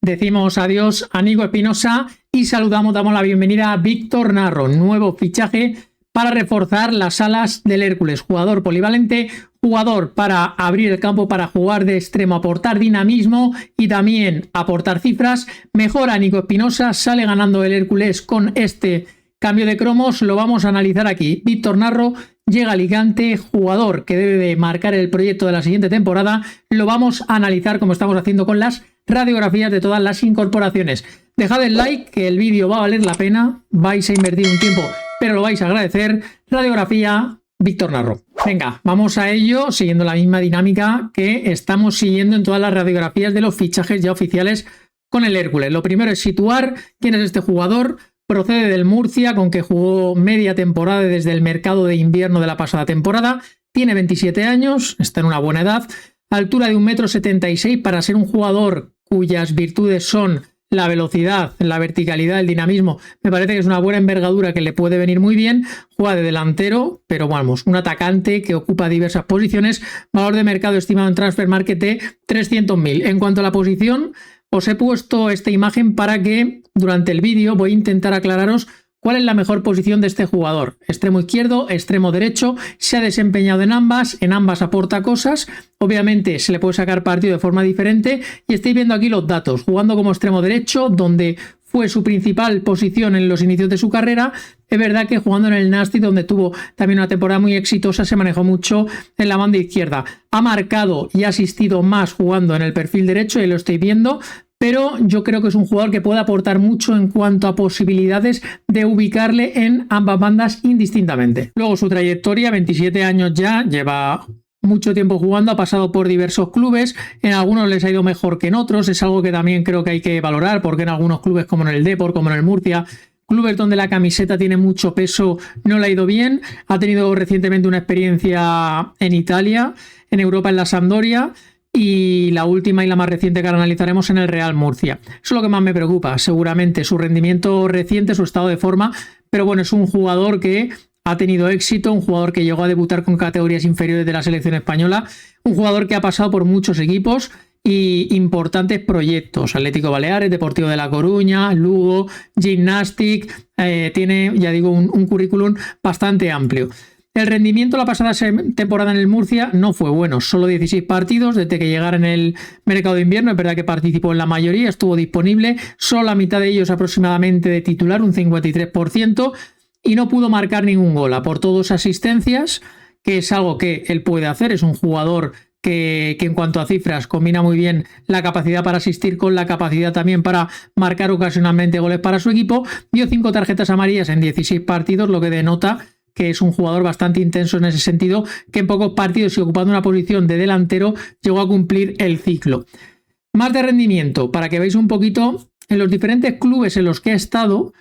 Decimos adiós a Nico Espinosa y damos la bienvenida a Víctor Narro, nuevo fichaje para reforzar las alas del Hércules. Jugador polivalente, jugador para abrir el campo, para jugar de extremo, aportar dinamismo y también aportar cifras. Mejora Nico Espinosa, sale ganando el Hércules con este cambio de cromos. Lo vamos a analizar aquí. Víctor Narro llega a Alicante, jugador que debe de marcar el proyecto de la siguiente temporada. Lo vamos a analizar como estamos haciendo con las radiografías de todas las incorporaciones. Dejad el like, que el vídeo va a valer la pena. Vais a invertir un tiempo, pero lo vais a agradecer. Radiografía, Víctor Narro. Venga, vamos a ello, siguiendo la misma dinámica que estamos siguiendo en todas las radiografías de los fichajes ya oficiales con el Hércules. Lo primero es situar quién es este jugador. Procede del Murcia, con que jugó media temporada desde el mercado de invierno de la pasada temporada. Tiene 27 años, está en una buena edad. Altura de 1,76 m para ser un jugador cuyas virtudes son la velocidad, la verticalidad, el dinamismo. Me parece que es una buena envergadura que le puede venir muy bien. Juega de delantero, pero vamos, un atacante que ocupa diversas posiciones. Valor de mercado estimado en Transfermarkt de 300.000. En cuanto a la posición, os he puesto esta imagen para que durante el vídeo voy a intentar aclararos cuál es la mejor posición de este jugador. Extremo izquierdo, extremo derecho, se ha desempeñado en ambas aporta cosas. Obviamente se le puede sacar partido de forma diferente y estáis viendo aquí los datos. Jugando como extremo derecho, donde fue su principal posición en los inicios de su carrera. Es verdad que jugando en el Nastic, donde tuvo también una temporada muy exitosa, se manejó mucho en la banda izquierda. Ha marcado y ha asistido más jugando en el perfil derecho, y lo estáis viendo. Pero yo creo que es un jugador que puede aportar mucho en cuanto a posibilidades de ubicarle en ambas bandas indistintamente. Luego su trayectoria, 27 años ya, lleva mucho tiempo jugando, ha pasado por diversos clubes, en algunos les ha ido mejor que en otros, es algo que también creo que hay que valorar, porque en algunos clubes como en el Depor, como en el Murcia, clubes donde la camiseta tiene mucho peso, no le ha ido bien. Ha tenido recientemente una experiencia en Italia, en Europa en la Sampdoria, y la última y la más reciente que analizaremos en el Real Murcia. Eso es lo que más me preocupa, seguramente su rendimiento reciente, su estado de forma, pero bueno, es un jugador que ha tenido éxito, un jugador que llegó a debutar con categorías inferiores de la selección española, un jugador que ha pasado por muchos equipos y importantes proyectos: Atlético Baleares, Deportivo de La Coruña, Lugo, Gimnàstic. Tiene, ya digo, un currículum bastante amplio. El rendimiento la pasada temporada en el Murcia no fue bueno, solo 16 partidos desde que llegara en el mercado de invierno. Es verdad que participó en la mayoría, estuvo disponible, solo la mitad de ellos aproximadamente de titular, un 53%, y no pudo marcar ningún gol. Aportó 2 asistencias, que es algo que él puede hacer. Es un jugador que en cuanto a cifras combina muy bien la capacidad para asistir con la capacidad también para marcar ocasionalmente goles para su equipo. Dio 5 tarjetas amarillas en 16 partidos, lo que denota que es un jugador bastante intenso en ese sentido, que en pocos partidos y ocupando una posición de delantero llegó a cumplir el ciclo. Más de rendimiento, para que veáis un poquito en los diferentes clubes en los que ha estado,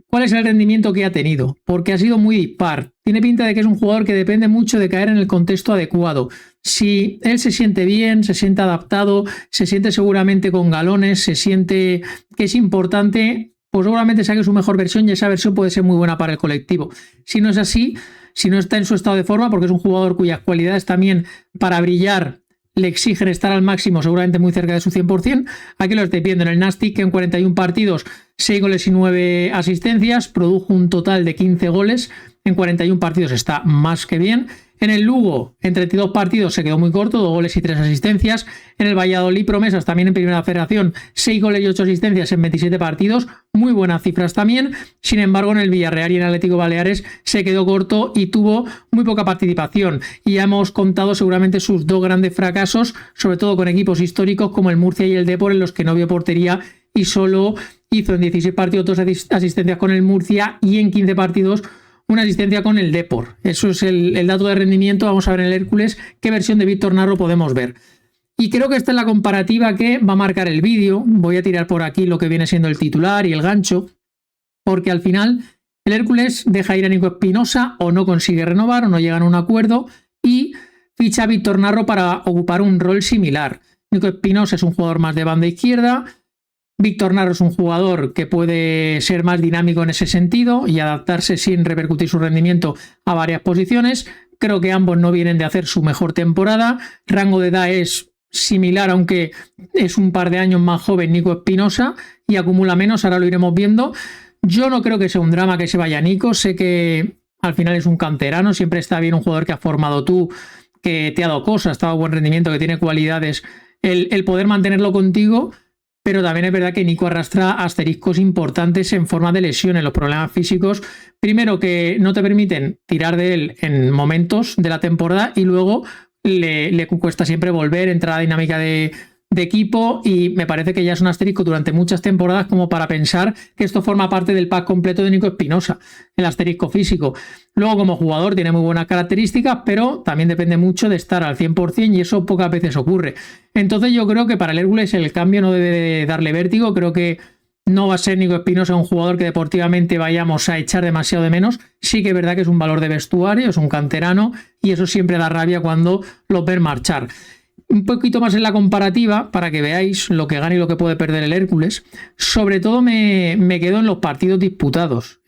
cuál es el rendimiento que ha tenido, porque ha sido muy dispar. Tiene pinta de que es un jugador que depende mucho de caer en el contexto adecuado. Si él se siente bien, se siente adaptado, se siente seguramente con galones, se siente que es importante, pues seguramente saque su mejor versión, y esa versión puede ser muy buena para el colectivo. Si no es así, si no está en su estado de forma, porque es un jugador cuyas cualidades también para brillar le exigen estar al máximo, seguramente muy cerca de su 100%, aquí lo estáis viendo en el Nastic, que en 41 partidos, 6 goles y 9 asistencias, produjo un total de 15 goles, en 41 partidos está más que bien. En el Lugo, en 32 partidos se quedó muy corto, 2 goles y 3 asistencias. En el Valladolid Promesas, también en Primera Federación, 6 goles y 8 asistencias en 27 partidos, muy buenas cifras también. Sin embargo, en el Villarreal y en el Atlético Baleares se quedó corto y tuvo muy poca participación. Y ya hemos contado seguramente sus 2 grandes fracasos, sobre todo con equipos históricos como el Murcia y el Depor, en los que no vio portería y solo hizo en 16 partidos 2 asistencias con el Murcia y en 15 partidos una asistencia con el Depor. Eso es el dato de rendimiento. Vamos a ver en el Hércules qué versión de Víctor Narro podemos ver. Y creo que esta es la comparativa que va a marcar el vídeo. Voy a tirar por aquí lo que viene siendo el titular y el gancho, porque al final el Hércules deja ir a Nico Espinosa, o no consigue renovar, o no llegan a un acuerdo, y ficha a Víctor Narro para ocupar un rol similar. Nico Espinosa es un jugador más de banda izquierda. Víctor Narro es un jugador que puede ser más dinámico en ese sentido y adaptarse sin repercutir su rendimiento a varias posiciones. Creo que ambos no vienen de hacer su mejor temporada. Rango de edad es similar, aunque es un par de años más joven, Nico Espinosa, y acumula menos, ahora lo iremos viendo. Yo no creo que sea un drama que se vaya Nico, sé que al final es un canterano, siempre está bien un jugador que has formado tú, que te ha dado cosas, ha dado buen rendimiento, que tiene cualidades, el poder mantenerlo contigo, pero también es verdad que Nico arrastra asteriscos importantes en forma de lesiones, los problemas físicos, primero que no te permiten tirar de él en momentos de la temporada y luego le cuesta siempre volver, entrar a la dinámica de equipo, y me parece que ya es un asterisco durante muchas temporadas como para pensar que esto forma parte del pack completo de Nico Espinosa, el asterisco físico. Luego como jugador tiene muy buenas características, pero también depende mucho de estar al 100% y eso pocas veces ocurre. Entonces yo creo que para el Hércules el cambio no debe de darle vértigo, creo que no va a ser Nico Espinosa un jugador que deportivamente vayamos a echar demasiado de menos. Sí que es verdad que es un valor de vestuario, es un canterano y eso siempre da rabia cuando los ven marchar. Un poquito más en la comparativa para que veáis lo que gana y lo que puede perder el Hércules. Sobre todo me quedo en los partidos disputados,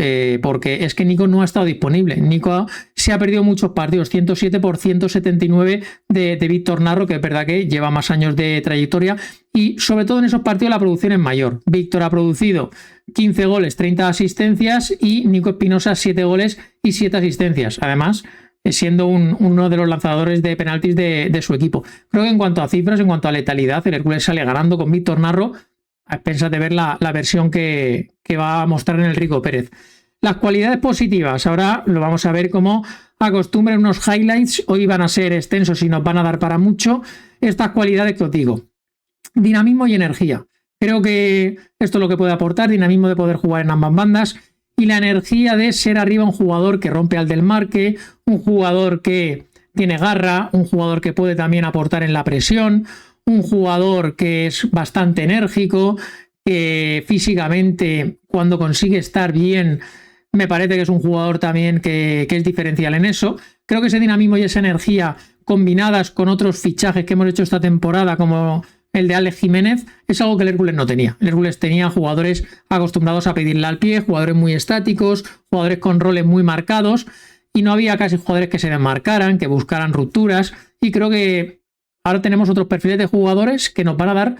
porque es que Nico no ha estado disponible. Nico se ha perdido muchos partidos, 107 por 179 de Víctor Narro, que es verdad que lleva más años de trayectoria, y sobre todo en esos partidos la producción es mayor. Víctor ha producido 15 goles, 30 asistencias, y Nico Espinosa 7 goles y 7 asistencias. Además, siendo uno de los lanzadores de penaltis de su equipo. Creo que en cuanto a cifras, en cuanto a letalidad, el Hércules sale ganando con Víctor Narro, a expensas de ver la versión que va a mostrar en el Rico Pérez. Las cualidades positivas, ahora lo vamos a ver como acostumbran unos highlights, hoy van a ser extensos y nos van a dar para mucho. Estas cualidades que os digo: dinamismo y energía. Creo que esto es lo que puede aportar, dinamismo de poder jugar en ambas bandas, y la energía de ser arriba un jugador que rompe al del marque, un jugador que tiene garra, un jugador que puede también aportar en la presión, un jugador que es bastante enérgico, que físicamente cuando consigue estar bien me parece que es un jugador también que es diferencial en eso. Creo que ese dinamismo y esa energía combinadas con otros fichajes que hemos hecho esta temporada como el de Alex Jiménez es algo que el Hércules no tenía. El Hércules tenía jugadores acostumbrados a pedirle al pie, jugadores muy estáticos, jugadores con roles muy marcados, y no había casi jugadores que se desmarcaran, que buscaran rupturas, y creo que ahora tenemos otros perfiles de jugadores que nos van a dar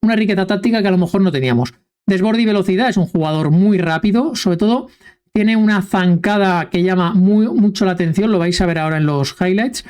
una riqueza táctica que a lo mejor no teníamos. Desborde y velocidad, es un jugador muy rápido, sobre todo tiene una zancada que llama mucho la atención, lo vais a ver ahora en los highlights.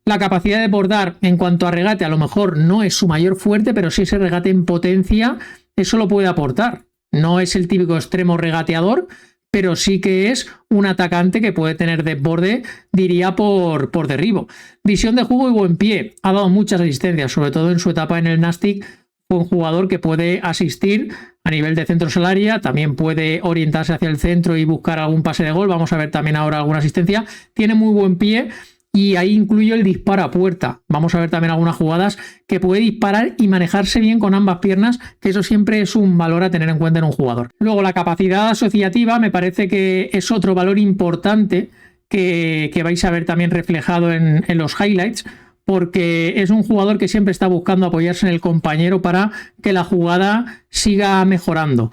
La capacidad de bordar en cuanto a regate a lo mejor no es su mayor fuerte, pero sí ese regate en potencia, eso lo puede aportar. No es el típico extremo regateador, pero sí que es un atacante que puede tener desborde, diría, por derribo. Visión de juego y buen pie. Ha dado muchas asistencias, sobre todo en su etapa en el Nastic. Fue un jugador que puede asistir a nivel de centros al área, también puede orientarse hacia el centro y buscar algún pase de gol. Vamos a ver también ahora alguna asistencia. Tiene muy buen pie. Y ahí incluyo el disparo a puerta. Vamos a ver también algunas jugadas que puede disparar y manejarse bien con ambas piernas, que eso siempre es un valor a tener en cuenta en un jugador. Luego, la capacidad asociativa me parece que es otro valor importante que vais a ver también reflejado en los highlights, porque es un jugador que siempre está buscando apoyarse en el compañero para que la jugada siga mejorando.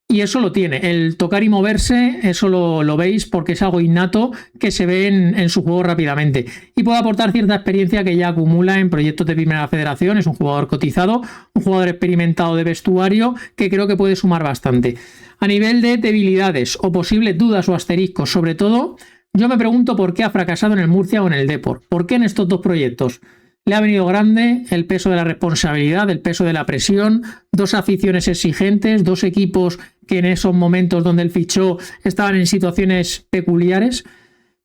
Y eso lo tiene, el tocar y moverse, eso lo veis porque es algo innato que se ve en su juego rápidamente. Y puede aportar cierta experiencia que ya acumula en proyectos de Primera Federación, es un jugador cotizado, un jugador experimentado de vestuario que creo que puede sumar bastante. A nivel de debilidades o posibles dudas o asteriscos, sobre todo, yo me pregunto por qué ha fracasado en el Murcia o en el Depor. ¿Por qué en estos dos proyectos? Le ha venido grande el peso de la responsabilidad, el peso de la presión, dos aficiones exigentes, dos equipos que en esos momentos donde él fichó estaban en situaciones peculiares.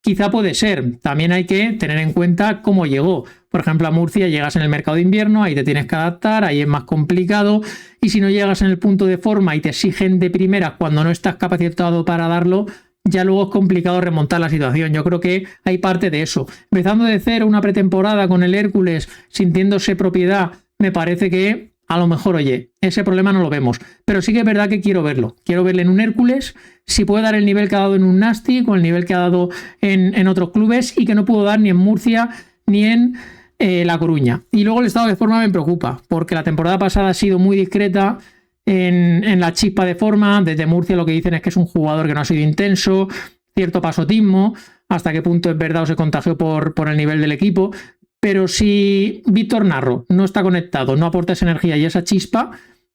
Quizá puede ser. También hay que tener en cuenta cómo llegó. Por ejemplo, a Murcia llegas en el mercado de invierno, ahí te tienes que adaptar, ahí es más complicado. Y si no llegas en el punto de forma y te exigen de primeras cuando no estás capacitado para darlo, ya luego es complicado remontar la situación. Yo creo que hay parte de eso. Empezando de cero una pretemporada con el Hércules, sintiéndose propiedad, me parece que a lo mejor, oye, ese problema no lo vemos. Pero sí que es verdad que quiero verlo. Quiero verle en un Hércules, si puede dar el nivel que ha dado en un Nastic o el nivel que ha dado en otros clubes y que no pudo dar ni en Murcia ni en La Coruña. Y luego el estado de forma me preocupa, porque la temporada pasada ha sido muy discreta en la chispa de forma. Desde Murcia lo que dicen es que es un jugador que no ha sido intenso, cierto pasotismo, hasta qué punto es verdad o se contagió por el nivel del equipo. pero si Víctor Narro no está conectado, no aporta esa energía y esa chispa,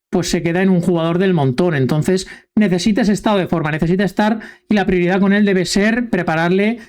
pues se queda en un jugador del montón. Entonces necesita ese estado de forma, necesita estar, y la prioridad con él debe ser prepararle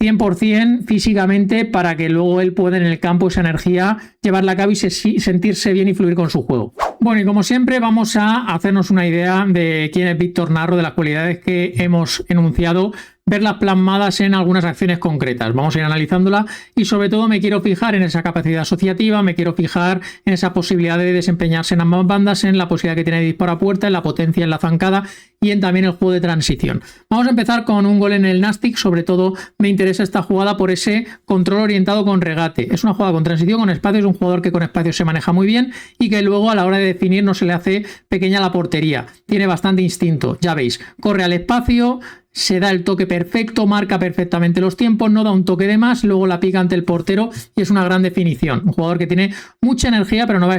100% físicamente para que luego él pueda en el campo esa energía llevarla a cabo y sentirse bien y fluir con su juego. Bueno, y como siempre vamos a hacernos una idea de quién es Víctor Narro, de las cualidades que hemos enunciado, verlas plasmadas en algunas acciones concretas. Vamos a ir analizándola y sobre todo me quiero fijar en esa capacidad asociativa, me quiero fijar en esa posibilidad de desempeñarse en ambas bandas, en la posibilidad que tiene de disparo a puerta, en la potencia en la zancada y en también el juego de transición. Vamos a empezar con un gol en el Nastic. Sobre todo me interesa esta jugada por ese control orientado con regate. Es una jugada con transición, con espacio, es un jugador que con espacio se maneja muy bien y que luego a la hora de definir no se le hace pequeña la portería. Tiene bastante instinto, ya veis, corre al espacio, se da el toque perfecto, marca perfectamente los tiempos, no da un toque de más, luego la pica ante el portero y es una gran definición. Un jugador que tiene mucha energía, pero no va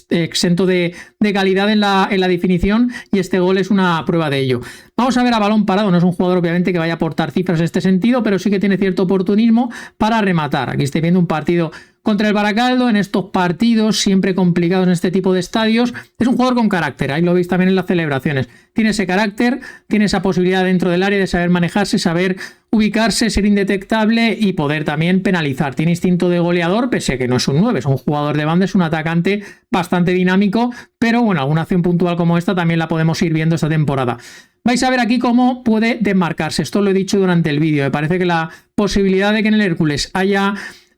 exento de calidad en la definición, y este gol es una prueba de ello. Vamos a ver a balón parado. No es un jugador obviamente que vaya a aportar cifras en este sentido, pero sí que tiene cierto oportunismo para rematar. Aquí estoy viendo un partido contra el Baracaldo. En estos partidos siempre complicados en este tipo de estadios, es un jugador con carácter. Ahí lo veis también en las celebraciones. Tiene ese carácter, tiene esa posibilidad dentro del área de saber manejarse, saber ubicarse, ser indetectable y poder también penalizar. Tiene instinto de goleador, pese a que no es un 9, es un jugador de banda, es un atacante bastante dinámico, pero bueno, alguna acción puntual como esta también la podemos ir viendo esta temporada. Vais a ver aquí cómo puede desmarcarse. Esto lo he dicho durante el vídeo. Me parece que la posibilidad de que en el Hércules haya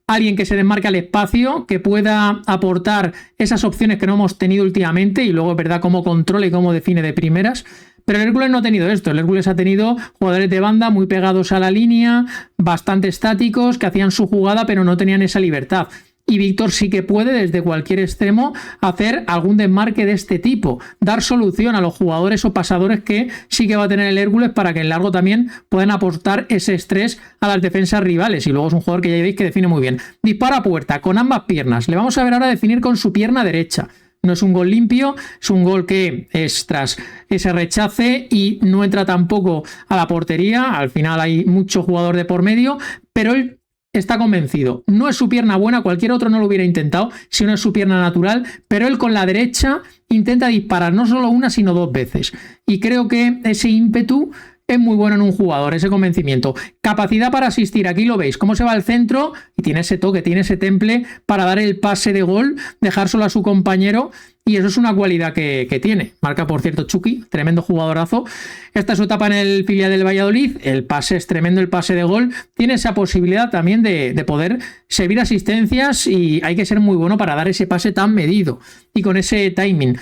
alguien que se desmarque al espacio, que pueda aportar esas opciones que no hemos tenido últimamente, y luego es verdad cómo controla y cómo define de primeras. Pero el Hércules no ha tenido esto. El Hércules ha tenido jugadores de banda muy pegados a la línea, bastante estáticos, que hacían su jugada pero no tenían esa libertad. Y Víctor sí que puede desde cualquier extremo hacer algún desmarque de este tipo, dar solución a los jugadores o pasadores que sí que va a tener el Hércules, para que en largo también puedan aportar ese estrés a las defensas rivales. Y luego es un jugador que ya veis que define muy bien. Dispara a puerta con ambas piernas. Le vamos a ver ahora definir con su pierna derecha. No es un gol limpio, es un gol que es tras ese rechace y no entra tampoco a la portería. Al final hay mucho jugador de por medio, pero él está convencido. No es su pierna buena, cualquier otro no lo hubiera intentado si no es su pierna natural, pero él con la derecha intenta disparar no solo una sino dos veces. Y creo que ese ímpetu es muy bueno en un jugador, ese convencimiento. Capacidad para asistir, aquí lo veis, cómo se va al centro y tiene ese toque, tiene ese temple para dar el pase de gol, dejárselo a su compañero, y eso es una cualidad que tiene. Marca, por cierto, Chucky, tremendo jugadorazo. Esta es su etapa en el filial del Valladolid, el pase es tremendo, el pase de gol. Tiene esa posibilidad también de poder servir asistencias, y hay que ser muy bueno para dar ese pase tan medido y con ese timing.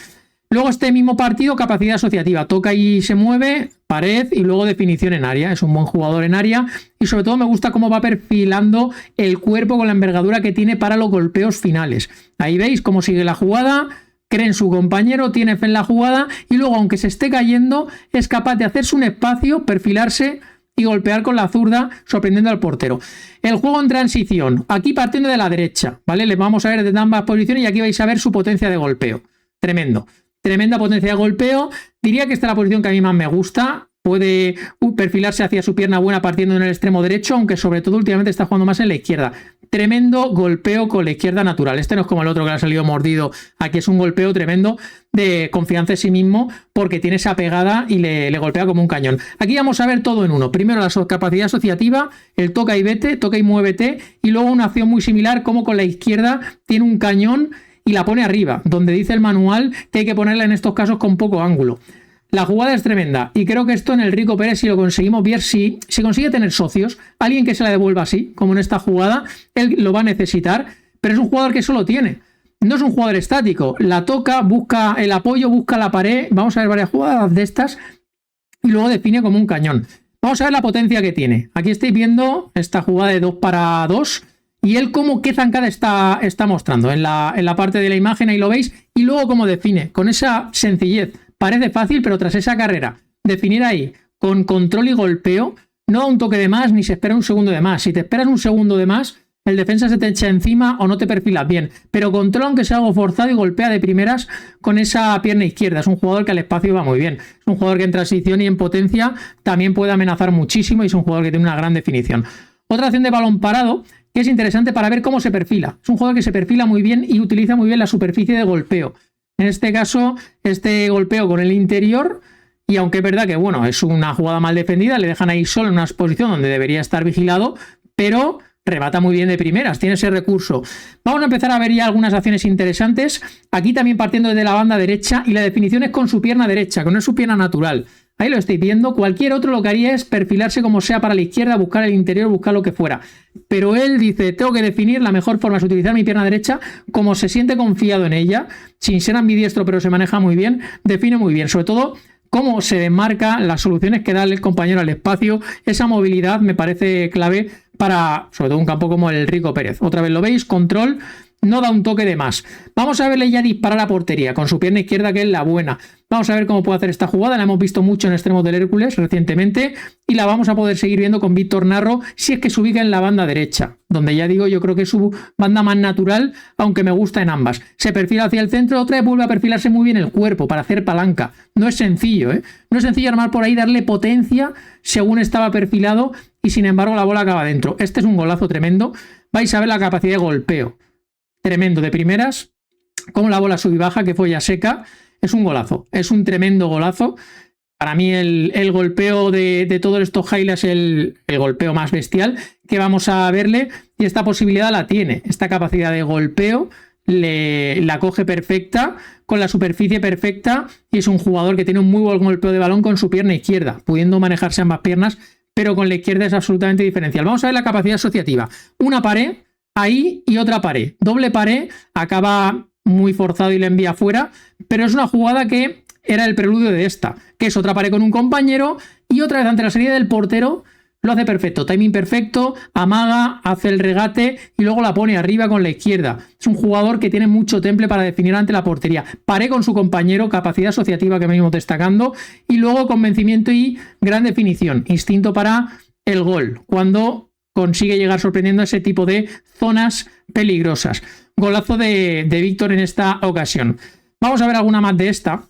Luego este mismo partido, capacidad asociativa, toca y se mueve, pared y luego definición en área. Es un buen jugador en área y sobre todo me gusta cómo va perfilando el cuerpo con la envergadura que tiene para los golpeos finales. Ahí veis cómo sigue la jugada, cree en su compañero, tiene fe en la jugada y luego, aunque se esté cayendo, es capaz de hacerse un espacio, perfilarse y golpear con la zurda, sorprendiendo al portero. El juego en transición, aquí partiendo de la derecha, ¿vale? Le vamos a ver desde ambas posiciones y aquí vais a ver su potencia de golpeo. Tremendo. Tremenda potencia de golpeo. Diría que esta es la posición que a mí más me gusta. Puede perfilarse hacia su pierna buena partiendo en el extremo derecho, aunque sobre todo últimamente está jugando más en la izquierda. Tremendo golpeo con la izquierda natural. Este no es como el otro que le ha salido mordido. Aquí es un golpeo tremendo de confianza en sí mismo, porque tiene esa pegada y le golpea como un cañón. Aquí vamos a ver todo en uno. Primero la capacidad asociativa, el toca y vete, toca y muévete, y luego una acción muy similar, como con la izquierda tiene un cañón y la pone arriba, donde dice el manual que hay que ponerla en estos casos con poco ángulo. La jugada es tremenda y creo que esto en el Rico Pérez, si lo conseguimos ver, si consigue tener socios, alguien que se la devuelva así, como en esta jugada, él lo va a necesitar, pero es un jugador que eso lo tiene. No es un jugador estático, la toca, busca el apoyo, busca la pared. Vamos a ver varias jugadas de estas y luego define como un cañón. Vamos a ver la potencia que tiene. Aquí estáis viendo esta jugada de 2 para 2. Y él qué zancada está mostrando en la parte de la imagen, ahí lo veis. Y luego cómo define, con esa sencillez. Parece fácil, pero tras esa carrera, definir ahí con control y golpeo, no da un toque de más ni se espera un segundo de más. Si te esperas un segundo de más, el defensa se te echa encima o no te perfilas bien. Pero controla aunque sea algo forzado y golpea de primeras con esa pierna izquierda. Es un jugador que al espacio va muy bien. Es un jugador que en transición y en potencia también puede amenazar muchísimo y es un jugador que tiene una gran definición. Otra acción de balón parado que es interesante para ver cómo se perfila. Es un jugador que se perfila muy bien y utiliza muy bien la superficie de golpeo. En este caso, este golpeo con el interior, y aunque es verdad que, bueno, es una jugada mal defendida, le dejan ahí solo en una posición donde debería estar vigilado, pero remata muy bien de primeras, tiene ese recurso. Vamos a empezar a ver ya algunas acciones interesantes. Aquí también partiendo desde la banda derecha, y la definición es con su pierna derecha, que no es su pierna natural. Ahí lo estáis viendo. Cualquier otro lo que haría es perfilarse como sea para la izquierda, buscar el interior, buscar lo que fuera. Pero él dice, tengo que definir, la mejor forma es utilizar mi pierna derecha, como se siente confiado en ella, sin ser ambidiestro, pero se maneja muy bien, define muy bien. Sobre todo, cómo se desmarca, las soluciones que da el compañero al espacio, esa movilidad me parece clave para, sobre todo, un campo como el Rico Pérez. Otra vez lo veis, control, no da un toque de más. Vamos a verle ya disparar a portería con su pierna izquierda, que es la buena. Vamos a ver cómo puede hacer esta jugada. La hemos visto mucho en extremos del Hércules recientemente y la vamos a poder seguir viendo con Víctor Narro si es que se ubica en la banda derecha, donde ya digo, yo creo que es su banda más natural, aunque me gusta en ambas. Se perfila hacia el centro, otra vez vuelve a perfilarse muy bien el cuerpo para hacer palanca. No es sencillo, ¿eh? No es sencillo armar por ahí, darle potencia según estaba perfilado y sin embargo la bola acaba dentro. Este es un golazo tremendo. Vais a ver la capacidad de golpeo. Tremendo de primeras, como la bola sube y baja, que folla seca, es un golazo, es un tremendo golazo. Para mí el golpeo de todos estos highlights es el golpeo más bestial que vamos a verle, y esta posibilidad la tiene, esta capacidad de golpeo la coge perfecta, con la superficie perfecta, y es un jugador que tiene un muy buen golpeo de balón con su pierna izquierda, pudiendo manejarse ambas piernas, pero con la izquierda es absolutamente diferencial. Vamos a ver la capacidad asociativa, una pared ahí y otra pared. Doble pared, acaba muy forzado y le envía fuera, pero es una jugada que era el preludio de esta, que es otra pared con un compañero y otra vez ante la salida del portero lo hace perfecto. Timing perfecto, amaga, hace el regate y luego la pone arriba con la izquierda. Es un jugador que tiene mucho temple para definir ante la portería. Pared con su compañero, capacidad asociativa que venimos destacando, y luego convencimiento y gran definición. Instinto para el gol, cuando consigue llegar sorprendiendo a ese tipo de zonas peligrosas. Golazo de Víctor en esta ocasión. Vamos a ver alguna más de esta.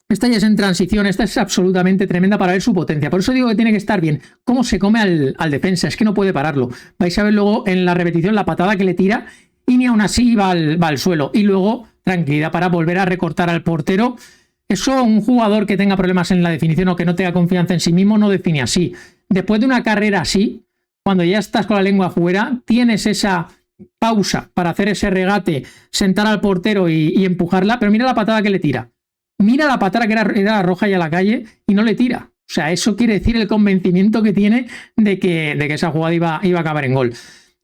Esta ya es en transición, esta es absolutamente tremenda para ver su potencia. Por eso digo que tiene que estar bien. Cómo se come al defensa, es que no puede pararlo. Vais a ver luego en la repetición la patada que le tira y ni aún así va al suelo. Y luego tranquilidad para volver a recortar al portero. Eso, un jugador que tenga problemas en la definición o que no tenga confianza en sí mismo no define así. Después de una carrera así, cuando ya estás con la lengua afuera, tienes esa pausa para hacer ese regate, sentar al portero y empujarla, pero mira la patada que le tira. Mira la patada que era roja y a la calle y no le tira. O sea, eso quiere decir el convencimiento que tiene de que esa jugada iba a acabar en gol.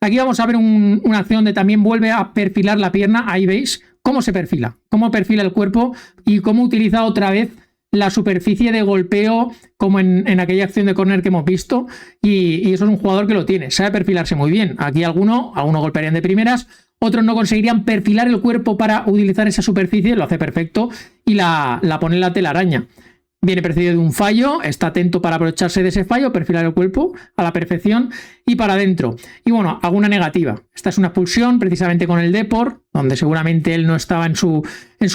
Aquí vamos a ver una acción donde también vuelve a perfilar la pierna. Ahí veis cómo se perfila, cómo perfila el cuerpo y cómo utiliza otra vez la superficie de golpeo como en aquella acción de córner que hemos visto, y eso es un jugador que lo tiene, sabe perfilarse muy bien. Aquí algunos golpearían de primeras, otros no conseguirían perfilar el cuerpo para utilizar esa superficie, lo hace perfecto y la pone en la telaraña. Viene precedido de un fallo, está atento para aprovecharse de ese fallo, perfilar el cuerpo a la perfección y para adentro. Y bueno, alguna negativa. Esta es una expulsión precisamente con el Depor, donde seguramente él no estaba en su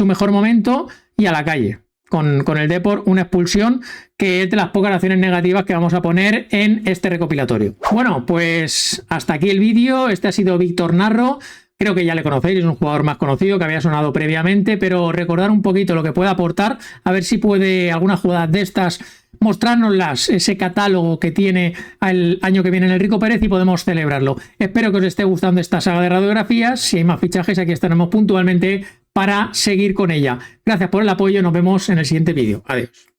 mejor momento, y a la calle. Con el Depor, una expulsión que es de las pocas acciones negativas que vamos a poner en este recopilatorio. Bueno, pues hasta aquí el vídeo. Este ha sido Víctor Narro. Creo que ya le conocéis, es un jugador más conocido que había sonado previamente, pero recordar un poquito lo que puede aportar, a ver si puede alguna jugada de estas mostrárnoslas, ese catálogo que tiene el año que viene en el Rico Pérez, y podemos celebrarlo. Espero que os esté gustando esta saga de radiografías. Si hay más fichajes, aquí estaremos puntualmente para seguir con ella. Gracias por el apoyo, nos vemos en el siguiente vídeo. Adiós.